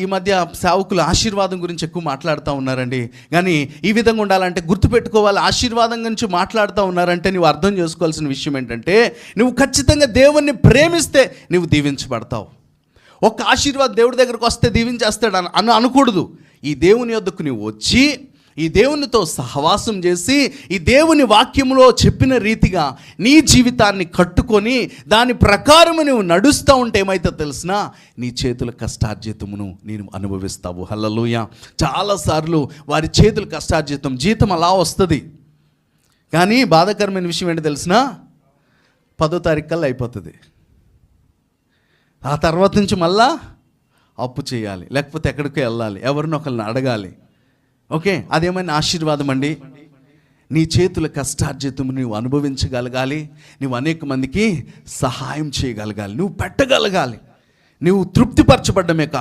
ఈ మధ్య సేవకులు ఆశీర్వాదం గురించి ఎక్కువ మాట్లాడుతూ ఉన్నారండి. కానీ ఈ విధంగా ఉండాలంటే గుర్తుపెట్టుకోవాలి, ఆశీర్వాదం గురించి మాట్లాడుతూ ఉన్నారంటే నువ్వు అర్థం చేసుకోవాల్సిన విషయం ఏంటంటే, నువ్వు ఖచ్చితంగా దేవుణ్ణి ప్రేమిస్తే నువ్వు దీవించబడతావు. ఒక్క ఆశీర్వాదం దేవుడి దగ్గరకు వస్తే దీవించేస్తాడు అని అనకూడదు. ఈ దేవుని యొద్దకు నువ్వు వచ్చి ఈ దేవునితో సహవాసం చేసి ఈ దేవుని వాక్యంలో చెప్పిన రీతిగా నీ జీవితాన్ని కట్టుకొని దాని ప్రకారము నువ్వు నడుస్తూ ఉంటే ఏమైతే తెలిసినా నీ చేతుల కష్టార్జితమును నేను అనుభవిస్తావు. హల్లెలూయా. చాలాసార్లు వారి చేతుల కష్టార్జితం జీతం అలా వస్తుంది, కానీ బాధాకరమైన విషయం ఏంటి తెలిసినా 10వ తారీఖు కల్లా అయిపోతుంది. ఆ తర్వాత నుంచి మళ్ళా అప్పు చేయాలి, లేకపోతే ఎక్కడికి వెళ్ళాలి, ఎవరినో ఒకరిని అడగాలి. ఓకే, అదేమైనా ఆశీర్వాదం అండి? నీ చేతుల కష్టార్జితము నువ్వు అనుభవించగలగాలి, నువ్వు అనేక మందికి సహాయం చేయగలగాలి, నువ్వు పెట్టగలగాలి, నువ్వు తృప్తిపరచబడ్డమే కాదు.